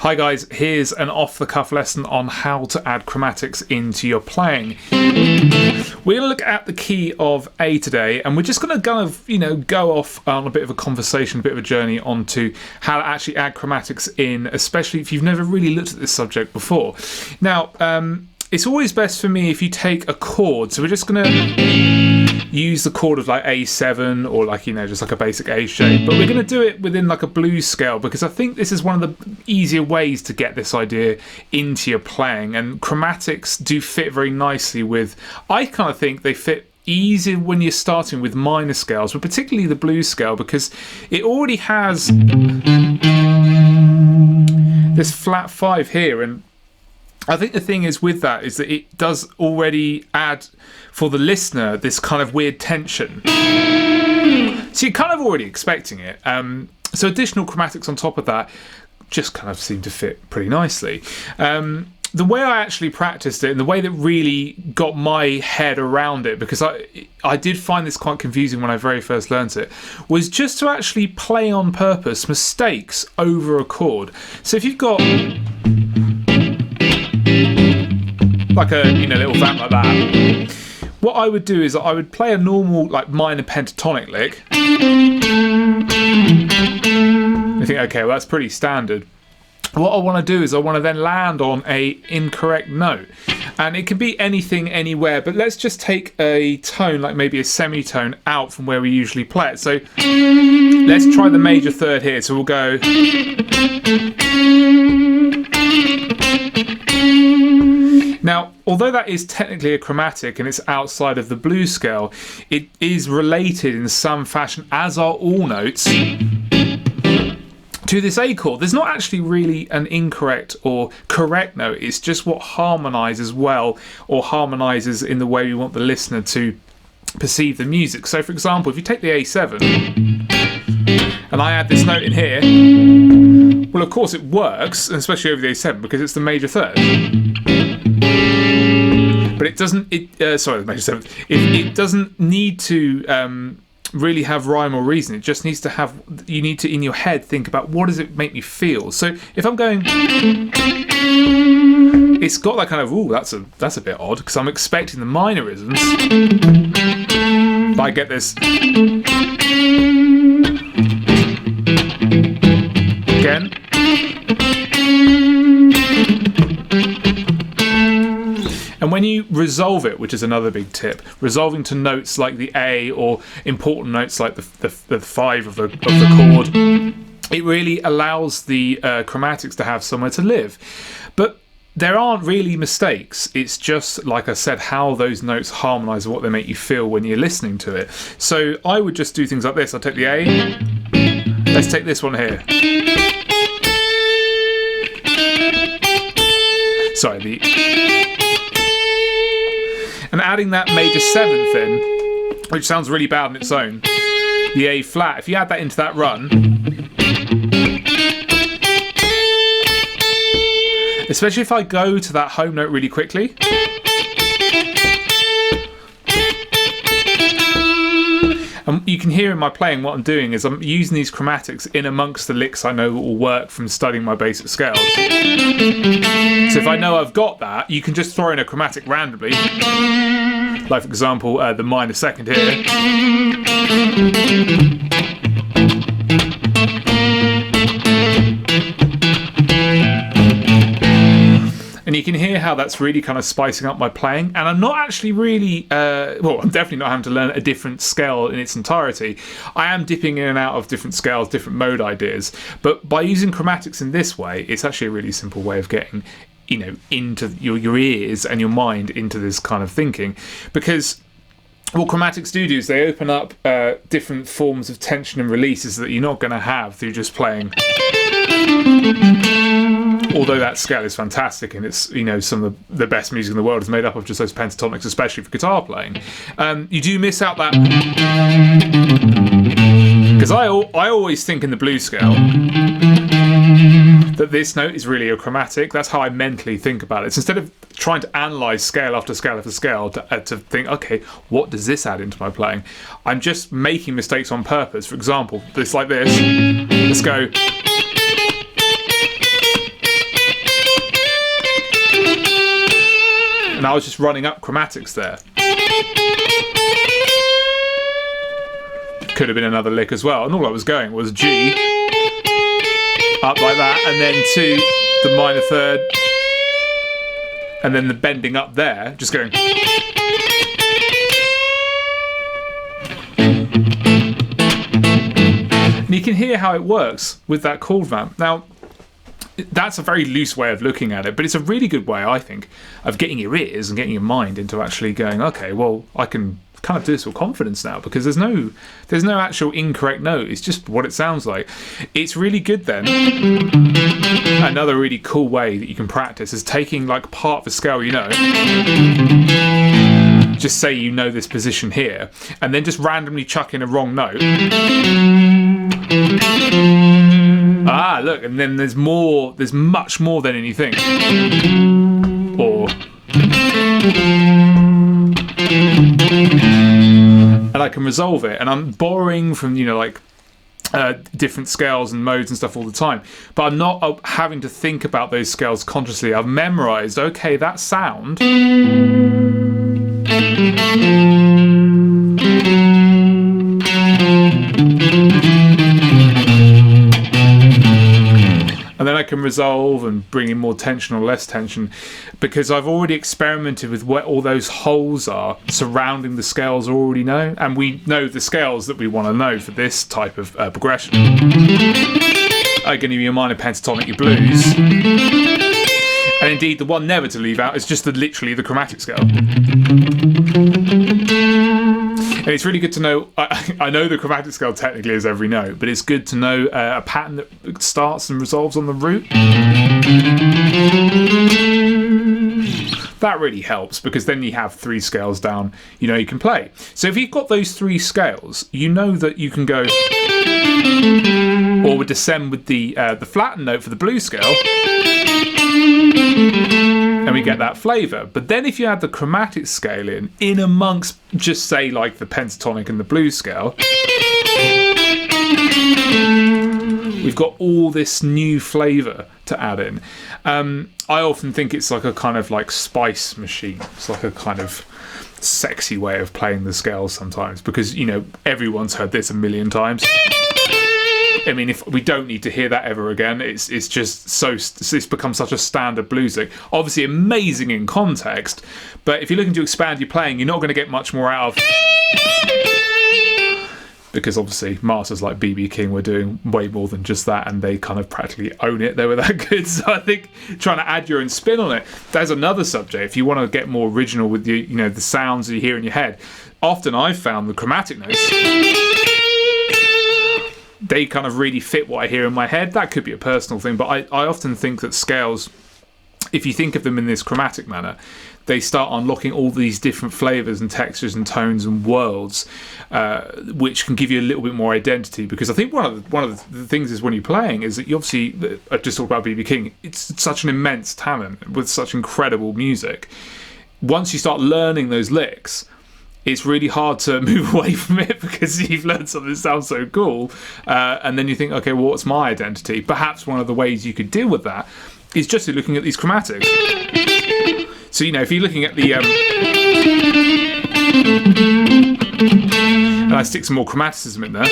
Hi guys, here's an off-the-cuff lesson on how to add chromatics into your playing. We're going to look at the key of A today, and we're just going to kind of, go off on a bit of a conversation, a bit of a journey onto how to actually add chromatics in, especially if you've never really looked at this subject before. Now, it's always best for me if you take a chord, so we're just going to use the chord of like A7 or just like a basic A shape, but we're going to do it within like a blues scale because I think this is one of the easier ways to get this idea into your playing, and chromatics do fit very nicely with, I kind of think they fit easier when you're starting with minor scales, but particularly the blues scale because it already has this flat 5 here, and I think the thing is with that is that it does already add for the listener this kind of weird tension. So you're kind of already expecting it. So additional chromatics on top of that just kind of seem to fit pretty nicely. The way I actually practiced it and the way that really got my head around it, because I did find this quite confusing when I very first learnt it, was just to actually play on purpose mistakes over a chord. So if you've got like a little vamp like that, what I would do is I would play a normal like minor pentatonic lick. I think, okay, well that's pretty standard. What I want to do is I want to then land on a incorrect note, and it can be anything anywhere, but let's just take a tone like maybe a semitone out from where we usually play it. So let's try the major third here. So we'll go. Now, although that is technically a chromatic and it's outside of the blues scale, it is related in some fashion, as are all notes, to this A chord. There's not actually really an incorrect or correct note, it's just what harmonises well or harmonises in the way we want the listener to perceive the music. So for example, if you take the A7 and I add this note in here, well of course it works, especially over the A7 because it's the major third. But it doesn't, the major seventh, it doesn't need to really have rhyme or reason. It just needs to have, you need to in your head think about what does it make me feel. So if I'm going, it's got that kind of, ooh, that's a bit odd because I'm expecting the minorisms. But I get this again. And when you resolve it, which is another big tip, resolving to notes like the A or important notes like the 5 of the chord, it really allows the chromatics to have somewhere to live. But there aren't really mistakes. It's just, like I said, how those notes harmonise and what they make you feel when you're listening to it. So I would just do things like this. I'll take the A. Let's take this one here. Sorry, the... And adding that major 7th in, which sounds really bad on its own, the A flat, if you add that into that run, especially if I go to that home note really quickly, and you can hear in my playing what I'm doing is I'm using these chromatics in amongst the licks I know will work from studying my basic scales. So if I know I've got that, you can just throw in a chromatic randomly. Like for example, the minor second here. And you can hear how that's really kind of spicing up my playing. And I'm not actually really, I'm definitely not having to learn a different scale in its entirety. I am dipping in and out of different scales, different mode ideas. But by using chromatics in this way, it's actually a really simple way of getting, into your ears and your mind into this kind of thinking. Because what chromatics do is they open up different forms of tension and releases that you're not going to have through just playing. Although that scale is fantastic and it's some of the best music in the world is made up of just those pentatonics, especially for guitar playing, you do miss out that, because I always think in the blues scale that this note is really a chromatic. That's how I mentally think about it. So instead of trying to analyse scale after scale after scale to think, okay, what does this add into my playing, I'm just making mistakes on purpose. For example, this like this. Let's go. I was just running up chromatics there. Could have been another lick as well, and all I was going was G, up like that, and then to the minor third, and then the bending up there, just going. And you can hear how it works with that chord vamp. Now, that's a very loose way of looking at it, but it's a really good way, I think, of getting your ears and getting your mind into actually going, okay, well, I can kind of do this with confidence now, because there's no actual incorrect note. It's just what it sounds like. It's really good then. Another really cool way that you can practice is taking like part of the scale, just say you know this position here, and then just randomly chuck in a wrong note. Ah, look, and then there's much more than anything. Or and I can resolve it, and I'm borrowing from different scales and modes and stuff all the time, but I'm not having to think about those scales consciously. I've memorized, okay, that sound and then I can resolve and bring in more tension or less tension, because I've already experimented with what all those holes are surrounding the scales I already know, and we know the scales that we want to know for this type of progression. I'm going to be your minor pentatonic, your blues, and indeed the one never to leave out is just literally the chromatic scale. And it's really good to know, I know the chromatic scale technically is every note, but it's good to know a pattern that starts and resolves on the root. That really helps, because then you have 3 scales down, you can play. So if you've got those 3 scales, you know that you can go, or would descend with the flattened note for the blues scale, and we get that flavour. But then if you add the chromatic scale in amongst, just say like the pentatonic and the blues scale, we've got all this new flavour to add in. I often think it's like a kind of like spice machine. It's like a kind of sexy way of playing the scales sometimes, because everyone's heard this a million times. I mean, if we don't need to hear that ever again, it's become such a standard blues lick. Obviously amazing in context, but if you're looking to expand your playing, you're not going to get much more out of, because obviously masters like B.B. King were doing way more than just that, and they kind of practically own it. They were that good. So I think trying to add your own spin on it, there's another subject. If you want to get more original with the sounds you hear in your head, often I've found the chromatic notes, they kind of really fit what I hear in my head. That could be a personal thing, but I often think that scales, if you think of them in this chromatic manner, they start unlocking all these different flavours and textures and tones and worlds, which can give you a little bit more identity. Because I think one of the things is when you're playing is that you obviously, I just talked about B.B. King, it's such an immense talent with such incredible music. Once you start learning those licks, it's really hard to move away from it, because you've learned something that sounds so cool, and then you think, okay, well, what's my identity? Perhaps one of the ways you could deal with that is just looking at these chromatics. So if you're looking at the and I stick some more chromaticism in there,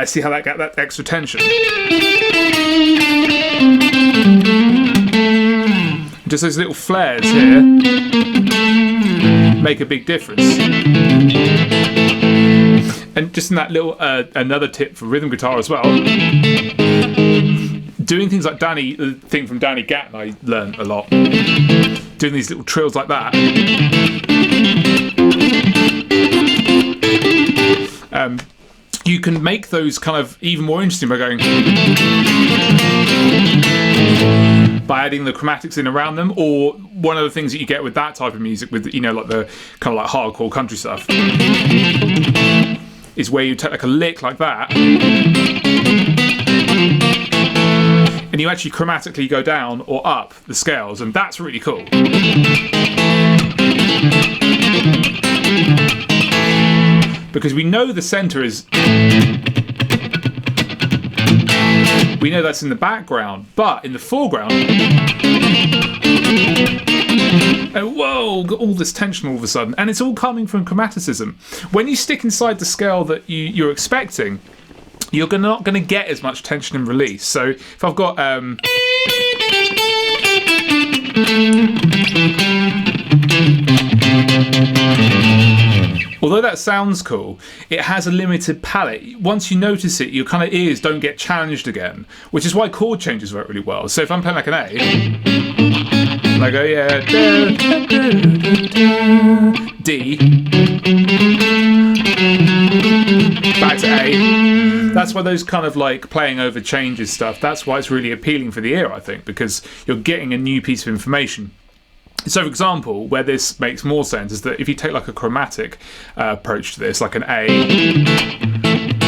see how that got that extra tension. Just those little flares here make a big difference. And just in that little, another tip for rhythm guitar as well, doing things like the thing from Danny Gatton I learned a lot. Doing these little trills like that. You can make those kind of even more interesting by going, by adding the chromatics in around them. Or one of the things that you get with that type of music, with like the kind of like hardcore country stuff, is where you take like a lick like that, and you actually chromatically go down or up the scales, and that's really cool. Because we know the centre is, we know that's in the background, but in the foreground, whoa, got all this tension all of a sudden, and it's all coming from chromaticism. When you stick inside the scale that you're expecting, you're not going to get as much tension and release. So if I've got although that sounds cool, it has a limited palette. Once you notice it, your kind of ears don't get challenged again, which is why chord changes work really well. So if I'm playing like an A, and I go, yeah, D, back to A. That's why those kind of like playing over changes stuff, that's why it's really appealing for the ear, I think, because you're getting a new piece of information. So, for example, where this makes more sense is that if you take like a chromatic approach to this, like an A,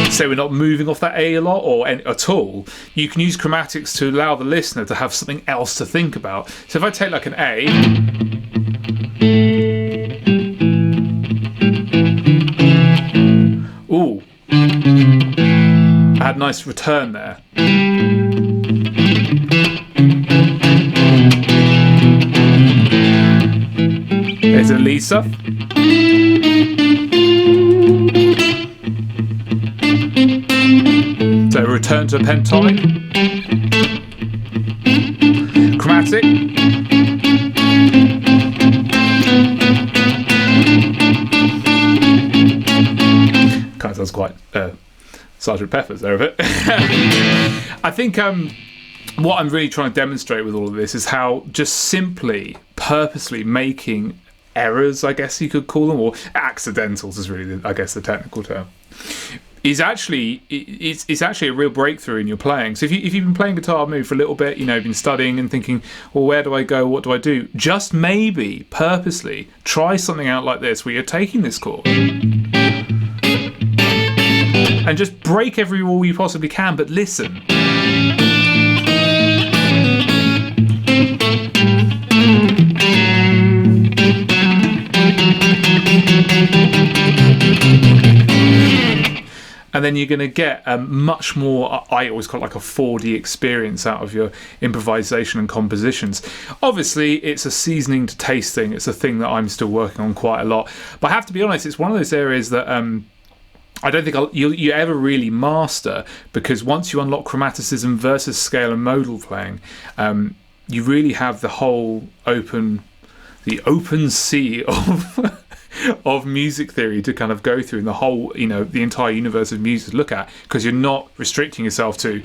say we're not moving off that A a lot or at all, you can use chromatics to allow the listener to have something else to think about. So if I take like an A, ooh, I had a nice return there. There's a Lisa. So return to a pentatonic. Chromatic. Kind of sounds quite Sgt. Pepper's there a bit. I think what I'm really trying to demonstrate with all of this is how just simply, purposely making errors, I guess you could call them, or accidentals is really, I guess, the technical term, is actually it's actually a real breakthrough in your playing. So if you've been playing guitar maybe for a little bit, been studying and thinking, well, where do I go? What do I do? Just maybe purposely try something out like this where you're taking this chord and just break every rule you possibly can, but listen. And then you're going to get a much more, I always call it like a 4D experience out of your improvisation and compositions. Obviously, it's a seasoning to taste thing. It's a thing that I'm still working on quite a lot. But I have to be honest, it's one of those areas that I don't think you ever really master, because once you unlock chromaticism versus scale and modal playing, you really have the whole open sea of of music theory to kind of go through, and the whole, the entire universe of music to look at, because you're not restricting yourself to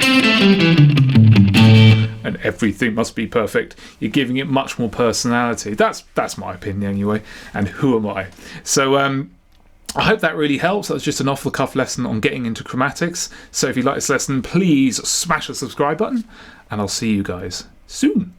and everything must be perfect. You're giving it much more personality. That's my opinion anyway, and who am I? So I hope that really helps. That was just an off-the-cuff lesson on getting into chromatics. So if you like this lesson, please smash the subscribe button, and I'll see you guys soon.